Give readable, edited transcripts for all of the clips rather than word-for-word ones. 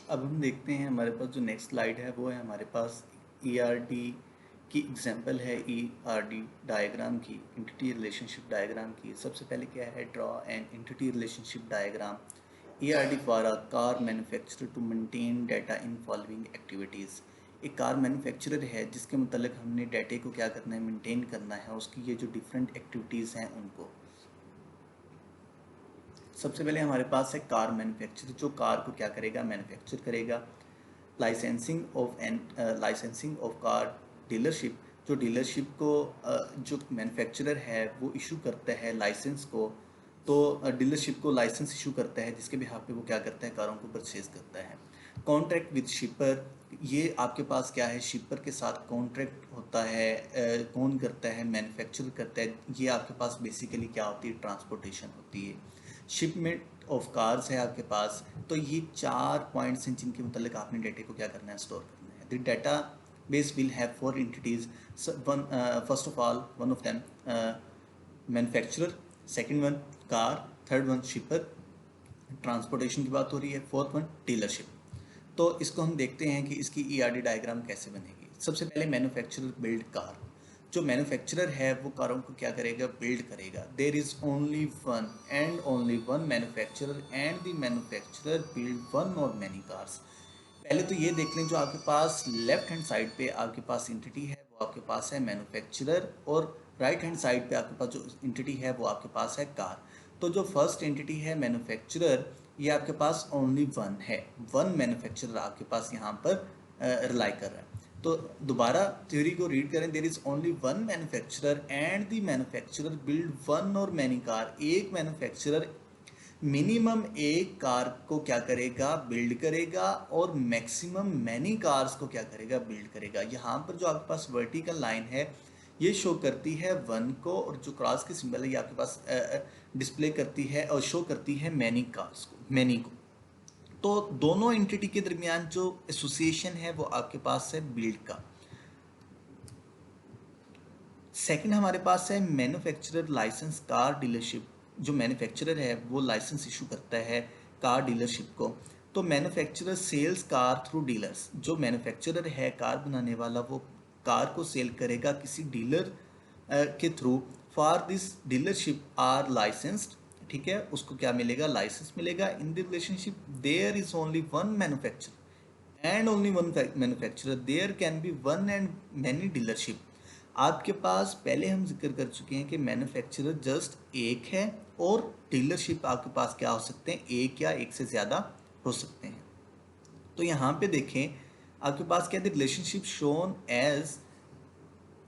अब हम देखते हैं हमारे पास जो नेक्स्ट स्लाइड है वो है हमारे पास ईआरडी की एग्जांपल है ईआरडी डायग्राम की, एंटिटी रिलेशनशिप डायग्राम की। सबसे पहले क्या है, draw an entity relationship diagram ERD for a car manufacturer to maintain data in following activities. एक कार मैन्युफैक्चरर है जिसके मतलब हमने डाटे को क्या करना है, मेंटेन करना है, उसकी ये जो डिफरेंट एक्टिविटीज़ हैं उनको। सबसे पहले हमारे पास है कार मैन्युफैक्चरर, जो कार को क्या करेगा, मैन्युफैक्चर करेगा। लाइसेंसिंग ऑफ कार डीलरशिप, जो डीलरशिप को जो मैन्युफैक्चरर है वो इशू करता है लाइसेंस को। तो डीलरशिप को लाइसेंस इशू करता है जिसके बिहाफ पे वो क्या करता है, कारों को परचेज करता है। कॉन्ट्रैक्ट विद शिपर, ये आपके पास क्या है, शिपर के साथ कॉन्ट्रैक्ट होता है। कौन करता है, मैन्युफैक्चरर करता है। ये आपके पास बेसिकली क्या होती है, ट्रांसपोर्टेशन होती है। शिपमेंट ऑफ कार्स है आपके पास। तो ये 4 पॉइंट्स हैं जिनके मतलब आपने डाटा को क्या करना है, स्टोर करना है। The data base will have 4 entities. First of all one of them manufacturer, second one car, third one शिपर, transportation की बात हो रही है, फोर्थ वन डीलरशिप। तो इसको हम देखते हैं कि इसकी ईआरडी डायग्राम कैसे बनेगी। सबसे पहले मैन्युफैक्चरर बिल्ड कार, जो मैन्युफैक्चरर है वो कारों को क्या करेगा, बिल्ड करेगा। There is only one and only one manufacturer and the manufacturer build one or many cars. पहले तो ये देख लें, जो आपके पास लेफ्ट हैंड साइड पे आपके पास एंटिटी है वो आपके पास है मैन्युफैक्चरर, और राइट हैंड साइड पे आपके पास जो एंटिटी है वो आपके पास है कार। तो जो फर्स्ट एंटिटी है मैन्युफैक्चरर, ये आपके पास ओनली वन है, वन मैन्युफैक्चरर आपके पास यहाँ पर रिलाई कर रहा है। तो दोबारा थ्योरी को रीड करें, there is only one manufacturer and the manufacturer build one or many car. एक मैन्युफैक्चरर मिनिमम एक कार को क्या करेगा, बिल्ड करेगा, और मैक्सिमम मैनी कार्स को क्या करेगा, बिल्ड करेगा। यहाँ पर जो आपके पास वर्टिकल लाइन है ये शो करती है वन को, और जो क्रॉस की सिंबल है ये आपके पास डिस्प्ले करती है और शो करती है मैनी कार्स को, मैनी को। तो दोनों एंटिटी के दरमियान जो एसोसिएशन है वो आपके पास है बिल्ड का। सेकंड हमारे पास है मैन्युफैक्चरर लाइसेंस कार डीलरशिप, जो मैन्युफैक्चरर है वो लाइसेंस इशू करता है कार डीलरशिप को। तो manufacturer sells car through dealers, जो मैन्युफैक्चरर है कार बनाने वाला वो कार को सेल करेगा किसी डीलर के through. For this dealership are licensed, ठीक है, उसको क्या मिलेगा, लाइसेंस मिलेगा। In the relationship there is only one manufacturer and only one manufacturer, there can be one and many dealership. आपके पास पहले हम जिक्र कर चुके हैं कि मैन्युफैक्चरर जस्ट एक है, और डीलरशिप आपके पास क्या हो सकते हैं, एक या एक से ज़्यादा हो सकते हैं। तो यहाँ पे देखें आपके पास क्या है, रिलेशनशिप शोन एज,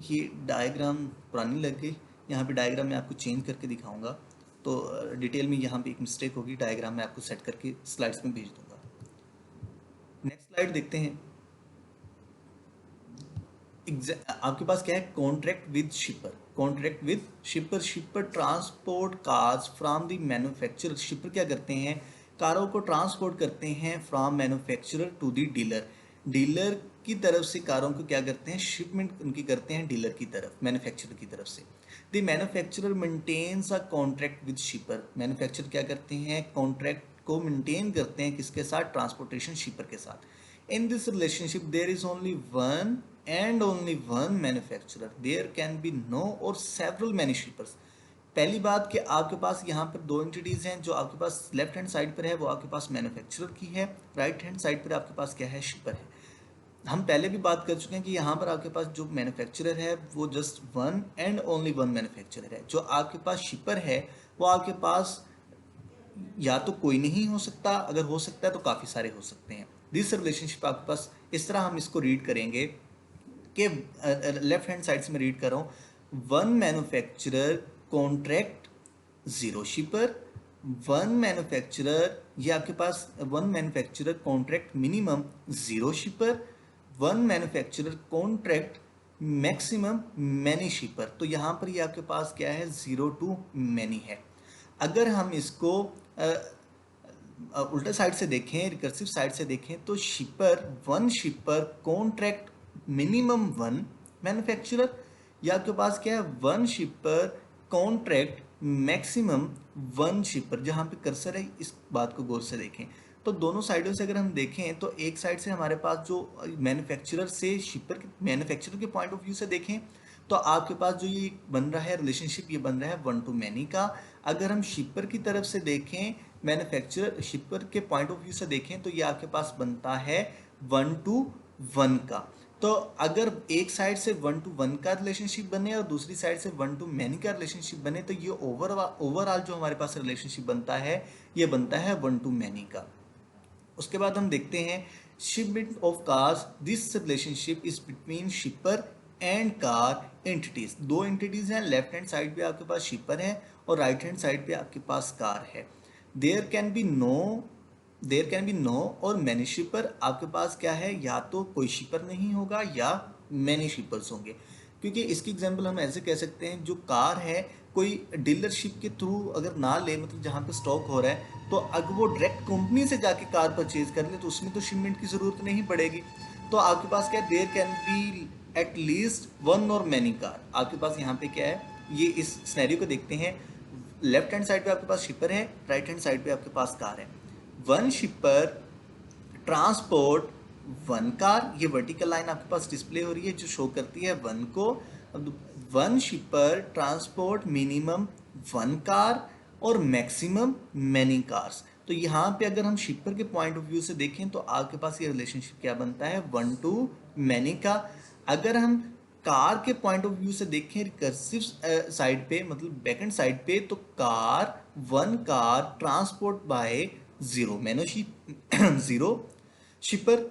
ये डायग्राम पुरानी लग गई, यहाँ पे डायग्राम मैं आपको चेंज करके दिखाऊंगा। तो डिटेल में यहाँ पे एक मिस्टेक होगी, डायग्राम में आपको सेट करके स्लाइड्स में भेज दूंगा। नेक्स्ट स्लाइड देखते हैं। आपके पास क्या है, contract with shipper. Contract with shipper, shipper transport cars from the manufacturer. Shipper क्या करते हैं, कारों को ट्रांसपोर्ट करते हैं from manufacturer to the dealer. Dealer की तरफ से कारों को क्या करते हैं, शिपमेंट उनकी करते हैं डीलर की तरफ, मैन्युफैक्चरर की तरफ से। The manufacturer maintains a contract with shipper. Manufacturer क्या करते हैं, कॉन्ट्रैक्ट को मेंटेन करते हैं किसके साथ, ट्रांसपोर्टेशन शिपर के साथ। In this relationship, there is only one and only one manufacturer. There can be no or several many shippers. पहली बात कि आपके पास यहाँ पर दो एंटिटीज हैं, जो आपके पास लेफ्ट हैंड साइड पर है वो आपके पास मैन्युफैक्चरर की है, राइट हैंड साइड पर आपके पास क्या है, शिपर है। हम पहले भी बात कर चुके हैं कि यहाँ पर आपके पास जो मैन्युफैक्चरर है वो just one and only one manufacturer है। जो आपके पास शिपर है वो आपके पास या तो कोई नहीं हो सकता, अगर हो सकता है तो काफ़ी सारे हो सकते हैं। दिस रिलेशनशिप आपके पास इस तरह हम इसको रीड करेंगे कि लेफ्ट हैंड साइड से मैं रीड कर रहा हूँ, one manufacturer contract zero shipper, one manufacturer, ये आपके पास one manufacturer contract minimum zero shipper, one manufacturer contract maximum many shipper. तो यहाँ पर ये आपके पास क्या है, जीरो टू मैनी है। अगर हम इसको उल्टा साइड से देखें, रिकर्सिव साइड से देखें, तो शिपर, one शिपर contract minimum one manufacturer, या आपके पास क्या है, वन शिपर कॉन्ट्रैक्ट मैक्सिमम वन शिपर। जहाँ पे कर्सर है इस बात को गौर से देखें, तो दोनों साइडों से अगर हम देखें तो एक साइड से हमारे पास जो मैन्युफैक्चरर से शिपर मैन्युफैक्चरर के पॉइंट ऑफ व्यू से देखें तो आपके पास जो ये बन रहा है रिलेशनशिप, ये बन रहा है वन टू मैनी का। अगर हम शिपर की तरफ से देखें, मैन्युफैक्चरर शिपर के पॉइंट ऑफ व्यू से देखें तो ये आपके पास बनता है वन टू वन का। तो अगर एक साइड से वन टू वन का रिलेशनशिप बने और दूसरी साइड से वन टू मैनी का रिलेशनशिप बने तो ये ओवरऑल जो हमारे पास रिलेशनशिप बनता है ये बनता है वन टू मैनी का। उसके बाद हम देखते हैं shipment of cars. This relationship is between शिपर and car entities. दो एंटिटीज हैं, लेफ्ट हैंड साइड पे आपके पास शिपर है और राइट हैंड साइड पे आपके पास कार है। देयर कैन बी नो और मैनी शिपर। आपके पास क्या है, या तो कोई शिपर नहीं होगा या मैनी शिपर्स होंगे। क्योंकि इसकी एग्जांपल हम ऐसे कह सकते हैं, जो कार है कोई डीलरशिप के थ्रू अगर ना ले, मतलब जहाँ पे स्टॉक हो रहा है, तो अगर वो डायरेक्ट कंपनी से जाके कार परचेज कर ले तो उसमें तो शिपमेंट की ज़रूरत नहीं पड़ेगी। तो आपके पास क्या है, there can be at least one or many car. आपके पास यहाँ पे क्या है, ये इस सिनेरियो को देखते हैं। लेफ्ट हैंड साइड पे आपके पास शिपर है, राइट हैंड साइड पे आपके पास कार है। वन शिपर ट्रांसपोर्ट वन कार, ये वर्टिकल लाइन आपके पास डिस्प्ले हो रही है जो शो करती है वन को। अब one शिपर transport minimum one car और मैक्सिमम मैनी कार्स। तो यहाँ पे अगर हम शिपर के पॉइंट ऑफ व्यू से देखें तो आपके पास ये रिलेशनशिप क्या बनता है, वन टू मैनी का। अगर हम कार के पॉइंट ऑफ व्यू से देखें रिकर्सिव साइड पे, मतलब बैकएंड साइड पे, तो car one car transport by zero मैनोशिप जीरो शिपर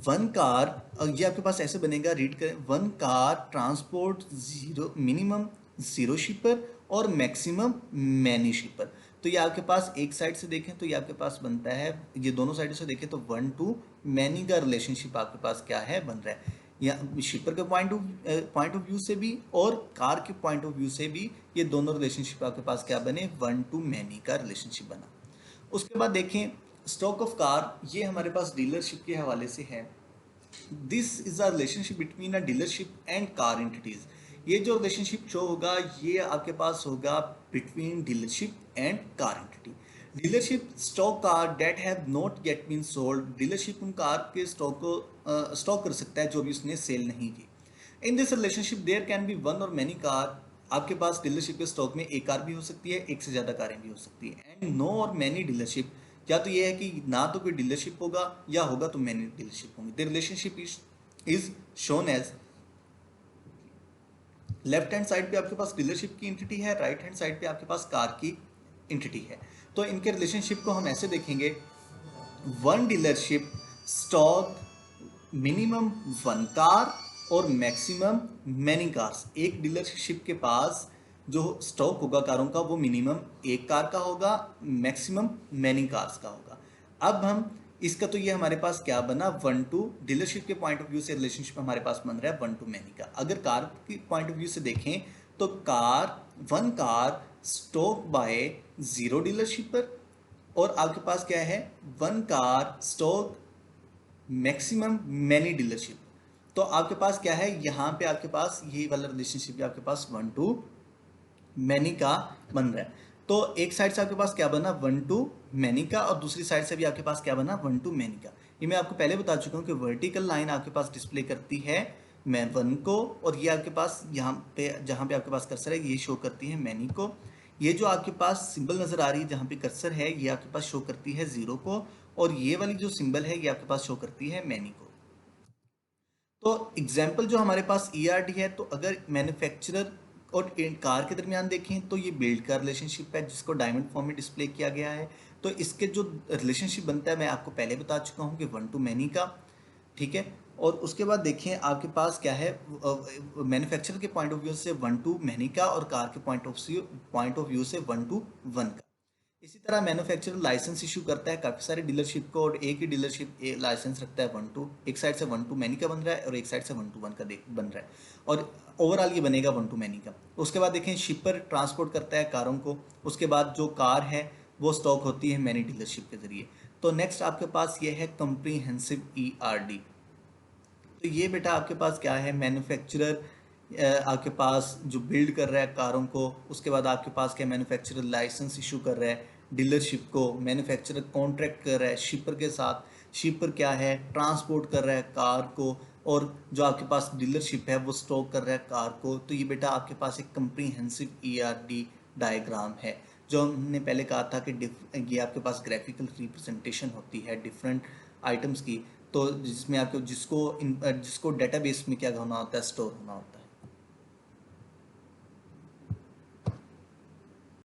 वन कार। ये आपके पास ऐसे बनेगा, रीड करें, one car transport zero minimum zero shipper और मैक्सिमम मैनी शिपर। तो ये आपके पास एक साइड से देखें तो ये आपके पास बनता है, ये दोनों साइडों से देखें तो वन टू मैनी का रिलेशनशिप आपके पास क्या है, बन रहा है। या शिपर के पॉइंट ऑफ व्यू से भी और कार के पॉइंट ऑफ व्यू से भी ये दोनों रिलेशनशिप आपके पास क्या बने, वन टू मैनी का रिलेशनशिप बना। उसके बाद देखें स्टॉक ऑफ कार, ये हमारे पास डीलरशिप के हवाले से है। This is a relationship between a dealership and car entities. ये जो रिलेशनशिप शो होगा ये आपके पास होगा between dealership and car entity. Dealership stock car that have not yet been sold. Dealership उन कार के स्टॉक को स्टॉक कर सकता है जो भी उसने सेल नहीं की। In this relationship there can be one or many car. आपके पास डीलरशिप के स्टॉक में एक कार भी हो सकती है, एक से ज़्यादा कारें भी हो सकती है। एंड नो और मैनी डीलरशिप, या तो ये है कि ना तो कोई डीलरशिप होगा या होगा तो मैनी डीलरशिप होंगी। The relationship is shown as, left hand side पे आपके पास डीलरशिप की एंटिटी है, राइट हैंड साइड पे आपके पास कार की एंटिटी है। तो इनके रिलेशनशिप को हम ऐसे देखेंगे, one dealership stock minimum one car और मैक्सिमम मैनी कार्स। एक डीलरशिप के पास जो स्टॉक होगा कारों का वो मिनिमम एक कार का होगा, मैक्सिमम मैनी कार्स का होगा। अब हम इसका, तो ये हमारे पास क्या बना, वन टू डीलरशिप के पॉइंट ऑफ व्यू से रिलेशनशिप हमारे पास बन रहा है वन टू मैनी का। अगर कार की पॉइंट ऑफ व्यू से देखें तो car one car stock by zero dealership पर, और आपके पास क्या है, one car stock maximum many dealership. तो आपके पास क्या है, यहाँ पे आपके पास ये वाला रिलेशनशिप आपके पास वन टू मैनी का बन रहा है। तो एक साइड से आपके पास क्या बना, वन टू मैनी का, और दूसरी साइड से भी आपके पास क्या बना, वन टू मैनी का। ये मैं आपको पहले बता चुका हूँ कि वर्टिकल लाइन आपके पास डिस्प्ले करती है मैं वन को, और ये आपके पास यहाँ पे जहाँ पे आपके पास कर्सर है ये शो करती है मैनी को। ये जो आपके पास सिंबल नजर आ रही है जहाँ पे कर्सर है ये आपके पास शो करती है जीरो को, और ये वाली जो सिंबल है ये आपके पास शो करती है मैनी को। तो एग्जाम्पल जो हमारे पास ERD है, तो अगर मैन्युफैक्चरर और कार के दरमियान देखें तो ये बिल्ड का रिलेशनशिप है जिसको डायमंड फॉर्म में डिस्प्ले किया गया है। तो इसके जो रिलेशनशिप बनता है मैं आपको पहले बता चुका हूँ कि वन टू मैनी का, ठीक है। और उसके बाद देखें आपके पास क्या है, मैन्युफैक्चरर के पॉइंट ऑफ व्यू से वन टू मैनी का और कार के पॉइंट ऑफ व्यू से वन टू वन का। इसी तरह मैन्युफैक्चरर लाइसेंस इशू करता है काफ़ी सारे डीलरशिप को, और एक ही डीलरशिप लाइसेंस रखता है वन टू, एक साइड से वन टू मैनी का बन रहा है और एक साइड से वन टू वन का बन रहा है, और ओवरऑल ये बनेगा वन टू मैनी का। उसके बाद देखें शिपर ट्रांसपोर्ट करता है कारों को, उसके बाद जो कार है वो स्टॉक होती है मैनी डीलरशिप के जरिए। तो नेक्स्ट आपके पास ये है कंप्रीहेंसिव ERD। तो ये बेटा आपके पास क्या है, मैन्युफैक्चरर आपके पास जो बिल्ड कर रहा है कारों को, उसके बाद आपके पास क्या मैन्युफैक्चरर लाइसेंस इशू कर रहा है, डीलरशिप को मैन्युफैक्चरर कॉन्ट्रैक्ट कर रहा है शिपर के साथ, शिपर क्या है ट्रांसपोर्ट कर रहा है कार को, और जो आपके पास डीलरशिप है वो स्टॉक कर रहा है कार को। तो ये बेटा आपके पास एक कंप्रीहेंसिव ईआरडी डायग्राम है। जो हमने पहले कहा था कि ये आपके पास ग्राफिकल रिप्रेजेंटेशन होती है डिफरेंट आइटम्स की, तो जिसमें आपको जिसको डेटाबेस में क्या होना होता है, स्टोर होना होता है।